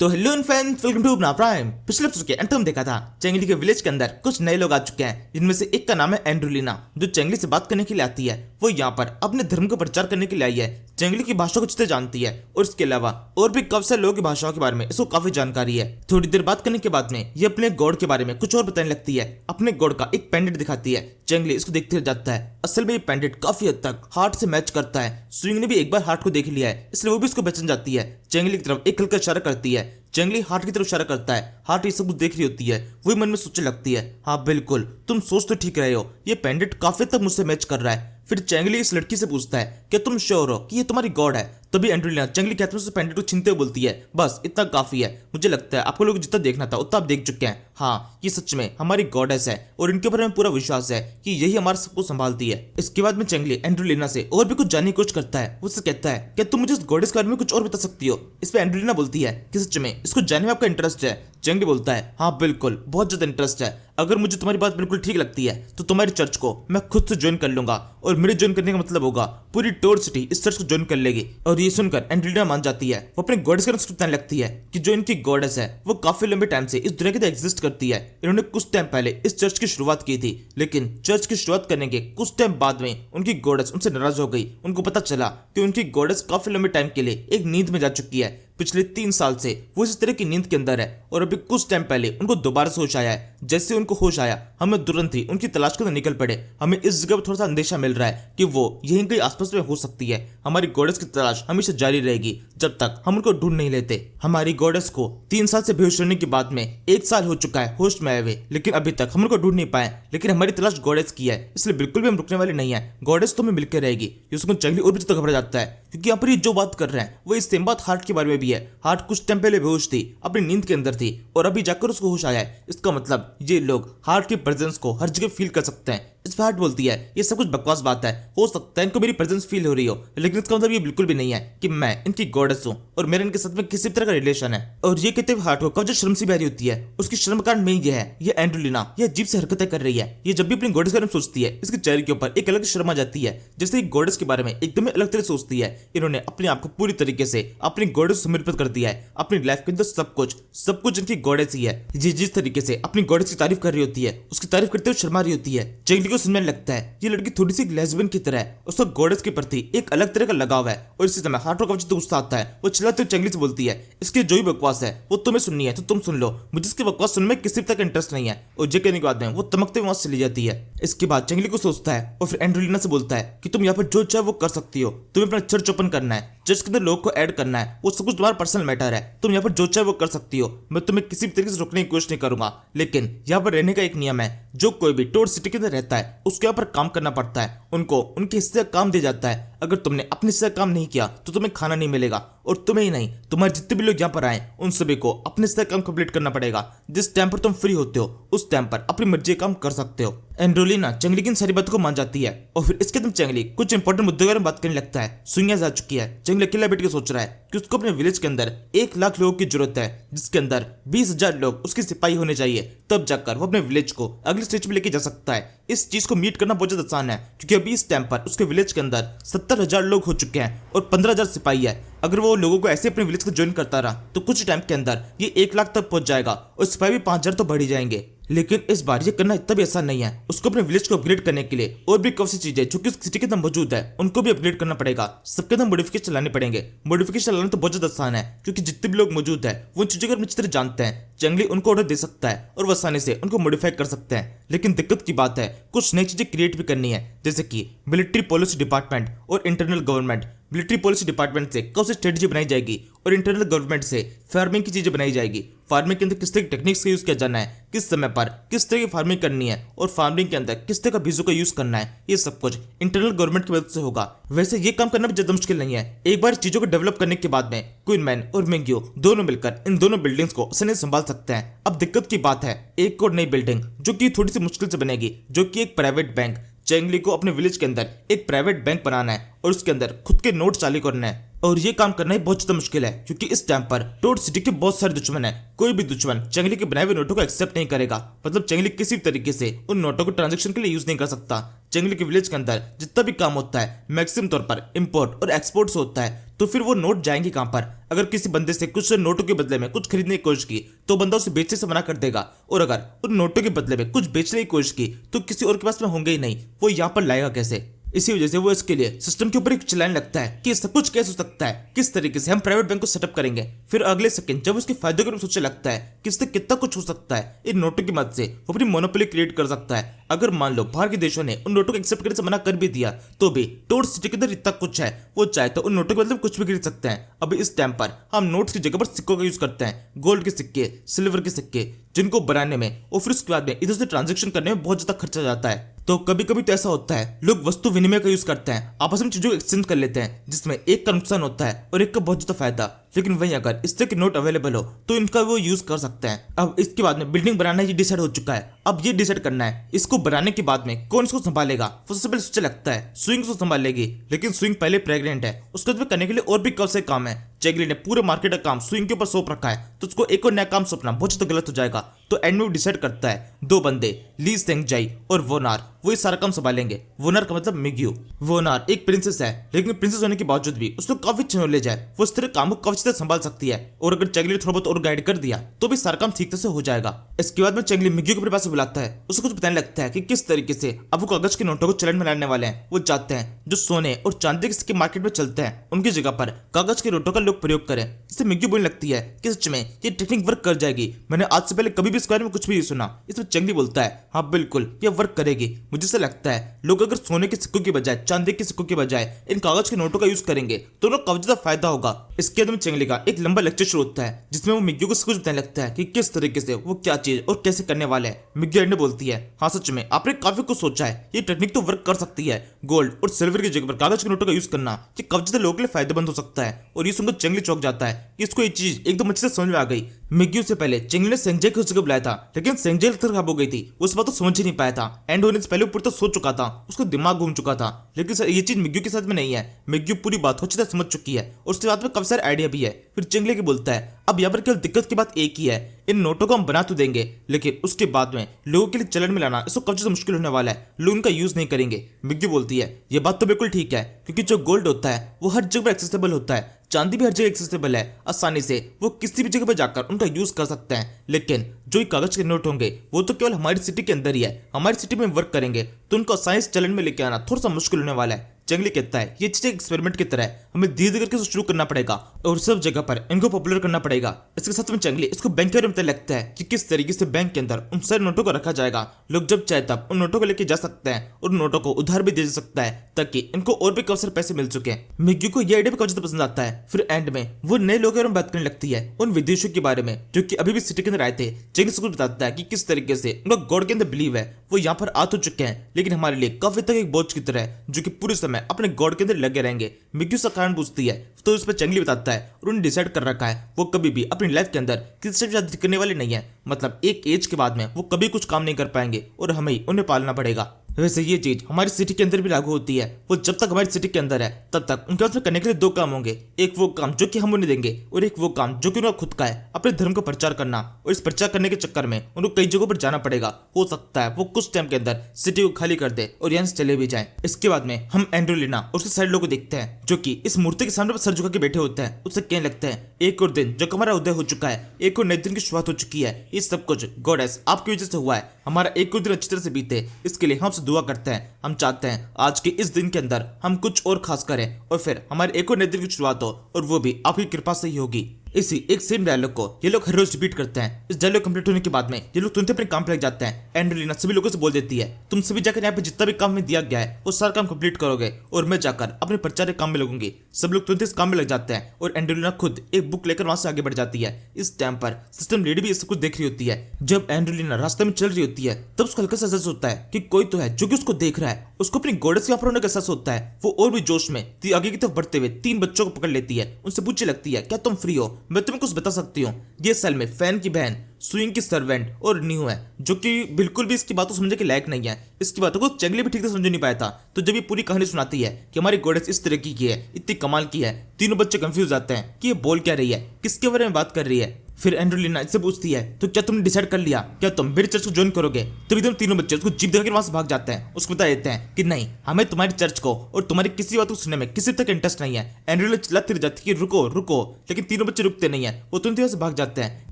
तो hello friends, welcome to अपना prime. पिछले एपिसोड के अंत में देखा था चेंगली के विलेज के अंदर कुछ नए लोग आ चुके हैं, जिनमें से एक का नाम है एंड्रोलिना, जो चेंगली से बात करने के लिए आती है। वो यहाँ पर अपने धर्म का प्रचार करने के लिए आई है, चेंगली की भाषा को अच्छे से जानती है और इसके अलावा और भी काफी सारे लोगों की भाषाओं के बारे में इसको काफी जानकारी है। थोड़ी देर बात करने के बाद में ये अपने गॉड के बारे में कुछ और बताने लगती है। अपने गॉड का एक पेंडेंट दिखाती है। चेंगली इसको देखते रह जाता है। असल में ये पेंडेंट काफी हद तक हार्ट से मैच करता है। स्विंग ने भी एक बार हार्ट को देख लिया है, इसलिए वो भी इसको पहचान जाती है। चेंगली की तरफ एक हल्का इशारा करती है। चेंगली हार्ट की तरफ इशारा करता है। हार्ट ये सब कुछ देख रही होती है। वही मन में सोचने लगती है, हाँ बिल्कुल, तुम सोच तो ठीक रहे हो, ये पेंडेंट काफी तक मुझसे मैच कर रहा है। फिर चेंगली इस लड़की से पूछता है, क्या तुम श्योर हो कि ये तुम्हारी गॉड है? तभी एंड्रोलिना चेंगली के हाथ से पेंडेंट को छीनते हुए बोलती है, बस इतना काफी है। मुझे लगता है आपको लोग जितना देखना था उतना आप देख चुके हैं। हाँ, ये सच में हमारी गॉडेस है और इनके ऊपर हमें पूरा विश्वास है कि यही हमारा सबको संभालती है। इसके बाद में चेंगली एंड्रोलिना से और भी कुछ जानने की कोशिश करता है। उससे कहता है, क्या तुम मुझे इस गॉडेस के बारे में कुछ और बता सकती हो? इस पे एंड्रोलिना बोलती है कि सच में इसको जानने में आपका इंटरेस्ट है? चेंगली बोलता है, हाँ बिल्कुल, बहुत ज्यादा इंटरेस्ट है। अगर मुझे तुम्हारी बात बिल्कुल ठीक लगती है तो तुम्हारी चर्च को मैं खुद से ज्वाइन कर लूंगा, और मेरे ज्वाइन करने का मतलब होगा पूरी टोर सिटी इस चर्च को ज्वाइन कर लेगी। और ये सुनकर एंड्रोलिना मान जाती है। वो अपने गॉडेस का नाम बताने लगती है कि जो इनकी गॉडेस है वो काफी लंबे टाइम से इस दुनिया के अंदर एग्जिस्ट करती है। इन्होंने कुछ टाइम पहले इस चर्च की शुरुआत की थी, लेकिन चर्च की शुरुआत करने के कुछ टाइम बाद में उनकी गॉडेस उनसे नाराज हो गई। उनको पता चला कि उनकी गॉडेस काफी लंबे टाइम के लिए एक नींद में जा चुकी है। पिछले 3 साल से वो इस तरह की नींद के अंदर है, और अभी कुछ टाइम पहले उनको दोबारा से होश आया है। जैसे उनको होश आया, हमें तुरंत ही उनकी तलाश करने निकल पड़े। हमें इस जगह पर थोड़ा सा अंदेशा मिल रहा है कि वो यहीं कहीं आसपास में हो सकती है। हमारी गॉडेस की तलाश हमेशा जारी रहेगी जब तक हम उनको ढूंढ नहीं लेते। हमारी गॉडेस को 3 साल से बेहोश होने के बाद में 1 साल हो चुका है होश में आए हुए, लेकिन अभी तक हम उनको ढूंढ नहीं पाए। लेकिन हमारी तलाश गॉडेस की है, इसलिए बिल्कुल भी हम रुकने वाले नहीं है। गॉडेस तो हमें मिलकर रहेगी। उसको चेंगली और भी ज्यादा घबरा जाता है, क्योंकि यहाँ पर ये जो बात कर रहे हैं वो इस सेम बात हार्ट के बारे में भी है। हार्ट कुछ टाइम पहले बेहोश थी, अपनी नींद के अंदर थी, और अभी जाकर उसको होश आया है। इसका मतलब ये लोग हार्ट की प्रेजेंस को हर जगह फील कर सकते हैं। इस पर हार्ट बोलती है, ये सब कुछ बकवास बात है। हो सकता है इनको मेरी प्रेजेंस फील हो रही हो, लेकिन इसका मतलब ये बिल्कुल भी नहीं है कि मैं इनकी गॉडेस हूँ और मेरे इनके साथ में किसी तरह का रिलेशन है। और ये कहते हुए हार्ट को कब शर्म सी बहरी होती है। उसकी शर्म कारण में ये है, ये एंड्रोलिना ये अजीब से हरकतें कर रही है। ये जब भी अपनी गॉडेस के बारे में सोचती है, इसके चेहरे के ऊपर एक अलग शर्म आ जाती है, जैसे गॉडेस के बारे में एकदम अलग तरह सोचती है। इन्होंने अपने आप को पूरी तरीके से अपनी गॉडेस को समर्पित कर दिया है। अपनी लाइफ के अंदर सब कुछ इनकी गॉडेस ही है। ये जिस तरीके से अपनी गॉडेस की तारीफ कर रही होती है, उसकी तारीफ करते हुए शर्मा रही होती है। चेंगली को समझने लगता है ये लड़की थोड़ी सी लेस्बियन की तरह है। उसका गॉडेस के प्रति एक अलग तरह का लगाव है, और इसी समय हार्ट को जब गुस्सा आता है, वो चिल्लाते हुए चेंगली से बोलती है, इसकी जो भी बकवास है वो तुम्हें सुननी है तो तुम सुन लो, मुझे इसकी बकवास सुनने में किसी तक इंटरेस्ट नहीं है। और ये कहने के बाद में वो तमकते हुए वहां चली जाती है। इसके बाद चेंगली को सोचता है और फिर एंड्रोलिना से बोलता है कि तुम यहाँ पर जो चाहे वो कर सकती हो। तुम्हें अपना चर्च ओपन करना है, चर्च के अंदर लोग को ऐड करना है, वो सब कुछ तुम्हारा पर्सनल मैटर है। तुम यहाँ पर जो चाहे वो कर सकती हो। मैं तुम्हें किसी भी तरीके से रोकने की कोशिश नहीं करूंगा, लेकिन यहाँ पर रहने का एक नियम है। जो कोई भी टोर सिटी के अंदर रहता है उसके यहाँ पर काम करना पड़ता है। उनको उनके हिस्से का काम दिया जाता है। अगर तुमने अपने हिस्से का काम नहीं किया तो तुम्हें खाना नहीं मिलेगा, और तुम्हें ही नहीं, तुम्हारे जितने भी लोग यहाँ पर आए उन सभी को अपने हिस्से का काम कंप्लीट करना पड़ेगा। जिस टाइम पर तुम फ्री होते हो उस टाइम पर अपनी मर्जी का काम कर सकते हो। एंड्रोलिना चेंगली की इन सारी बातों को मान जाती है, और फिर इसके तुम चेंगली कुछ इंपॉर्टेंट मुद्दों के बारे में बात करने लगता है। सुइयां जा चुकी है। चेंगली अकेला बैठ के सोच रहा है कि उसको अपने विलेज के अंदर 1 लाख लोगों की जरूरत है, जिसके अंदर 20,000 लोग उसके सिपाही होने चाहिए। तब जाकर वो अपने विलेज को अगले स्टेज में लेके जा सकता है। इस चीज को मीट करना बहुत ज्यादा आसान है, क्योंकि अभी इस टाइम पर उसके विलेज के अंदर 70,000 लोग हो चुके हैं और 15,000 सिपाही है। अगर वो लोगों को ऐसे अपने विलेज को ज्वाइन करता रहा तो कुछ टाइम के अंदर ये 1 लाख तक पहुंच जाएगा, और सिपाही भी 5,000 तो बढ़ ही जाएंगे। लेकिन इस बार ये करना इतना भी आसान नहीं है। उसको अपने विलेज को अपग्रेड करने के लिए और भी काफी चीजें जो कि उस सिटी के अंदर मौजूद है उनको भी अपग्रेड करना पड़ेगा। सबके अंदर मॉडिफिकेशन चलाने पड़ेंगे। मॉडिफिकेशन चलाना तो बहुत ज्यादा आसान है, क्योंकि जितने भी लोग मौजूद है वो उन चीजों को अपनी अच्छी तरह जानते हैं। चेंगली उनको ऑर्डर दे सकता है और वो आसानी से उनको मॉडिफाई कर सकते हैं। लेकिन दिक्कत की बात है, कुछ नई चीजें क्रिएट भी करनी है, जैसे कि मिलिट्री पॉलिसी डिपार्टमेंट और internal government. Military policy department से कौन सी स्ट्रेटेजी बनाई जाएगी, और इंटरनल गवर्नमेंट से फार्मिंग की चीजें बनाई जाएगी। फार्मिंग के अंदर किस तरह की टेक्निक्स का यूज किया जाना है, किस समय पर किस तरह की फार्मिंग करनी है, और फार्मिंग के अंदर किस तरह का बीजों का यूज करना है, ये सब कुछ इंटरनल गवर्नमेंट की मदद से होगा। वैसे ये काम करना भी ज्यादा मुश्किल नहीं है। एक बार चीजों को डेवलप करने के बाद में क्वीनमैन और मेंग्यो दोनों मिलकर इन दोनों बिल्डिंग्स को आसानी से संभाल सकते हैं। अब दिक्कत की बात है एक और नई बिल्डिंग जो कि थोड़ी सी मुश्किल से बनेगी, जो कि एक प्राइवेट बैंक। चेंगली को अपने विलेज के अंदर एक प्राइवेट बैंक बनाना है और उसके अंदर खुद के नोट चालू करना है। और ये काम करना ही बहुत ज्यादा मुश्किल है, क्योंकि इस टाइम पर टोड सिटी के बहुत सारे दुश्मन है। कोई भी दुश्मन चेंगली के बनाए हुए नोटों को एक्सेप्ट नहीं करेगा। मतलब चेंगली किसी भी तरीके से उन नोटों को ट्रांजैक्शन के लिए यूज नहीं कर सकता। चेंगली के विलेज के अंदर जितना भी काम होता है मैक्सिमम तौर पर इंपोर्ट और एक्सपोर्ट से होता है। तो फिर वो नोट जाएंगे कहां पर? अगर किसी बंदे से कुछ नोटों के बदले में कुछ खरीदने की कोशिश की तो बंदा उसे बेचने से मना कर देगा, और अगर उन नोटों के बदले में कुछ बेचने की कोशिश की तो किसी और के पास में होंगे ही नहीं, वो यहाँ पर लाएगा कैसे? इसी वजह से वो इसके लिए सिस्टम के ऊपर एक चलाने लगता है कि सब कुछ कैसे हो सकता है, किस तरीके से हम प्राइवेट बैंक को सेटअप करेंगे। फिर अगले सेकंड जब उसके फायदे के बारे में सोचने लगता है कि इससे कितना कुछ हो सकता है, इन नोटों की मदद से वो अपनी मोनोपोली क्रिएट कर सकता है। अगर मान लो बाहर के देशों ने उन नोटों को एक्सेप्ट करने से मना कर भी दिया तो भी टोड सिटी के अंदर इतना कुछ है, वो चाहे तो उन नोटों के बदले कुछ भी खरीद सकते हैं। अभी इस टाइम पर हम नोट्स की जगह पर सिक्कों का यूज करते हैं, गोल्ड के सिक्के, सिल्वर के सिक्के, जिनको बनाने में और फिर उसके बाद में इधर से ट्रांजेक्शन करने में बहुत ज्यादा खर्चा जाता है। तो कभी कभी तो ऐसा होता है लोग वस्तु विनिमय का यूज करते हैं, आपस में चीजों को एक्सचेंज कर लेते हैं, जिसमें एक का नुकसान होता है और एक का बहुत ज्यादा फायदा। लेकिन वहीं अगर इस तरह के नोट अवेलेबल हो तो इनका वो यूज कर सकते हैं। अब इसके बाद में बिल्डिंग बनाना ये डिसाइड हो चुका है। अब ये डिसाइड करना है इसको बनाने के बाद में कौन इसको संभालेगा। वो सबसे पहले सोचने लगता है स्विंग को संभालेगी, लेकिन स्विंग पहले प्रेग्नेंट है, उसके बाद करने के लिए और भी कौन से काम है। चेगली ने पूरे मार्केट का काम स्विंग के ऊपर सौंप रखा है, तो उसको एक और नया काम सौंपना बहुत ज्यादा गलत हो जाएगा। तो एंड में वो डिसाइड करता है दो बंदे ली सेंगजाई और वोनार वो ये सारा काम संभालेंगे। वोनार का मतलब मिग्यू। वोनार एक प्रिंसेस है, लेकिन प्रिंसेस होने के बावजूद भी उसको काफी अच्छी नॉलेज है, वो इस तरह काम को काफी ज्यादा संभाल सकती है, और अगर चेगली ने थोड़ा बहुत और गाइड कर दिया तो भी सारा काम ठीक से हो जाएगा। इसके बाद में चेगली मिग्यू को अपने पास बुलाता है, उसको कुछ बताने लगता है कि किस तरीके से अब वो कागज के नोटों को चलन में लाने वाले हैं। वो चाहते हैं जो सोने और चांदी के सिक्के मार्केट में चलते हैं उनकी जगह पर कागज के नोटों का लोग प्रयोग करें। इससे मिग्यू बोलने लगती है कि सच में ये टेक्निक वर्क कर जाएगी, मैंने आज से पहले कभी भी इस बारे में कुछ भी नहीं सुना। इसमें चेंगली बोलता है हाँ बिल्कुल ये वर्क करेगी, मुझे ऐसा लगता है लोग अगर सोने के सिक्कों की बजाय चांदी के सिक्कों के बजाय इन कागज के नोटों का यूज करेंगे तो उन्हें काफी ज्यादा फायदा होगा। इसके बाद में चेंगली का एक लंबा लेक्चर शुरू होता है जिसमें वो मिग्यू को सब कुछ बताने लगता है कि किस तरीके से वो क्या चीज और कैसे करने वाले हैं। मिग्यू एंड में बोलती है हाँ सच में आपने काफी कुछ सोचा है, ये टेक्निक तो वर्क कर सकती है। गोल्ड और सिल्वर की जगह पर कागज के नोटों का यूज करना ये काफी ज्यादा लोगों के लिए फायदेमंद हो सकता है। और ये सुनकर चेंगली चौंक जाता है कि इसको ये चीज एकदम अच्छे से समझ में आ गई। मिग्यू से पहले चेंगली ने सेंगजाई को उस जगह बुलाया था, लेकिन सेंगजाई खराब हो गई थी, उस बात तो समझ ही नहीं पाया था। एंड होने से पहले वो पूरी तो सोच चुका था, उसको दिमाग घूम चुका था। लेकिन सर ये चीज मिग्यू के साथ में नहीं है, मिग्यू पूरी बात अच्छी तरह समझ चुकी है और उसके बाद में काफी सारे आइडिया भी है। फिर चेंगली की बोलता है अब यहाँ पर केवल दिक्कत की बात एक ही है, इन नोटों को हम बना तो देंगे लेकिन उसके बाद में लोगों के लिए चलन में लाना इसको काफी मुश्किल होने वाला है, लोग इनका यूज नहीं करेंगे। मिग्यू बोलती है ये बात तो बिल्कुल ठीक है, क्योंकि जो गोल्ड होता है वो हर जगह एक्सेसिबल होता है, चांदी भी हर जगह एक्सेसिबल है, आसानी से वो किसी भी जगह पर जाकर उनका यूज कर सकते हैं। लेकिन जो ये कागज के नोट होंगे वो तो केवल हमारी सिटी के अंदर ही है, हमारी सिटी में वर्क करेंगे तो उनको आसानी से चलन में लेके आना थोड़ा सा मुश्किल होने वाला है। चेंगली कहता है ये चीज एक्सपेरिमेंट की तरह है, हमें धीरे धीरे करके शुरू करना पड़ेगा और सब जगह पर इनको पॉपुलर करना पड़ेगा। इसके साथ में चेंगली इसको बैंक के बारे में बताने लगता है कि किस तरीके से बैंक के अंदर उन सारे नोटों को रखा जाएगा, लोग जब चाहे तब उन नोटों को लेके जा सकते हैं और नोटों को उधार भी दे जा सकता है ताकि इनको और भी काफी सारे पैसे मिल चुके हैं। मिग्यू को ये आइडिया भी काफी ज्यादा पसंद आता है। फिर एंड में वो नए लोगों के बारे में बात करने लगती है, उन विदेशियों के बारे में जो कि अभी भी सिटी के अंदर आए थे। चेंगली सबको बताता है कि किस तरीके से उनका गॉड के अंदर बिलीव है, वो यहाँ पर आ तो चुके हैं लेकिन हमारे लिए काफी तक एक बोझ की तरह है जो कि पूरे समय अपने गॉड के अंदर लगे रहेंगे। मिग्यू से कारण पूछती है तो उस पर चेंगली बताता है और उन्होंने डिसाइड कर रखा है वो कभी भी अपनी लाइफ के अंदर किसी से शादी करने वाले नहीं है, मतलब एक एज के बाद में वो कभी कुछ काम नहीं कर पाएंगे और हमें ही उन्हें पालना पड़ेगा। वैसे ये चीज हमारी सिटी के अंदर भी लागू होती है, वो जब तक हमारी सिटी के अंदर है तब तक उनके पास में करने के लिए दो काम होंगे, एक वो काम जो कि हम उन्हें देंगे और एक वो काम जो कि उनका खुद का है, अपने धर्म को प्रचार करना। और इस प्रचार करने के चक्कर में उनको कई जगहों पर जाना पड़ेगा, हो सकता है वो कुछ टाइम के अंदर सिटी को खाली कर दे और यहाँ से चले भी जाए। इसके बाद में हम एंड्रोलिना और उसके सारे लोगों को देखते हैं जो कि इस मूर्ति के सामने पर सर झुका के बैठे होते हैं। उससे कहने लगते हैं एक और दिन जो हमारा उदय हो चुका है, एक और नए दिन की शुरुआत हो चुकी है, ये सब कुछ गॉडेस आपकी वजह से हुआ है, हमारा एक और दिन अच्छी तरह से बीते इसके लिए हम आपसे दुआ करते हैं। हम चाहते हैं आज के इस दिन के अंदर हम कुछ और खास करें और फिर हमारे एक और नए दिन की शुरुआत हो और वो भी आपकी कृपा से ही होगी। इसी एक सेम डायलॉग को ये लोग हर रोज रिपीट करते हैं। इस डायलॉग कंप्लीट होने के बाद में ये लोग तुरंत अपने काम पे लग जाते हैं। एंड्रोलिना सभी लोगों से बोल देती है तुम सभी जाकर यहाँ पे जितना भी काम में दिया गया है वो सारा काम कंप्लीट करोगे और मैं जाकर अपने प्रचार के काम में लगूंगी। सब लोग तुरंत इस काम में लग जाते हैं और एंड्रोलिना खुद एक बुक लेकर वहां से आगे बढ़ जाती है। इस टाइम पर सिस्टम लेडी भी सब कुछ देख रही होती है। जब एंड्रोलिना रास्ते में चल रही होती है तब उसको हल्का सा एहसास होता है कि कोई तो है जो कि उसको देख रहा है। उसको अपनी गॉडेस के होने का एहसास होता है। वो और भी जोश में आगे की तरफ बढ़ते हुए तीन बच्चों को पकड़ लेती है, उनसे पूछने लगती है क्या तुम फ्री हो, मैं तुम्हें कुछ बता सकती हूँ। ये असल में फैन की बहन, स्विंग की सर्वेंट और न्यू है जो कि बिल्कुल भी इसकी बातों समझने के लायक नहीं है। इसकी बातों को चेंगली भी ठीक से समझ नहीं पाया था। तो जब ये पूरी कहानी सुनाती है कि हमारी गॉडेस इस तरह की है, इतनी कमाल की है, तीनों बच्चे कंफ्यूज आते हैं कि ये बोल क्या रही है, किसके बारे में बात कर रही है। फिर एंड्रोलिना इससे पूछती है तो क्या तुमने डिसाइड कर लिया, क्या तुम मेरे चर्च को ज्वाइन करोगे? तभी तुम तीनों बच्चे उसको जीप देकर वहां से भाग जाते हैं। उसको बता देते हैं कि नहीं, हमें तुम्हारी चर्च को और तुम्हारी किसी बात को सुनने में किसी तक इंटरेस्ट नहीं है। एंड्रोलिना चिल्लाती रह जाती है कि रुको रुको, लेकिन तीनों बच्चे रुकते नहीं है, वो तुरंत वहां से भाग जाते हैं।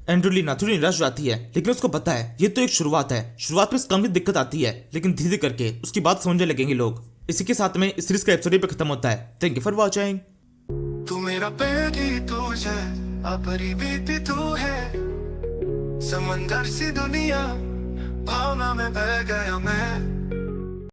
एंड्रोलिना थोड़ी निराश हो जाती है, लेकिन उसको पता है ये तो एक शुरुआत है, शुरुआत में इस काम की दिक्कत आती है, लेकिन धीरे करके उसकी बात समझने लगेंगे लोग। इसी के साथ में इस सीरीज का एपिसोड पे खत्म होता है। Thank you for watching. तू मेरा बेटी तू है, अपनी बेटी तू है, समंदर सी दुनिया भावना में बह गया मैं।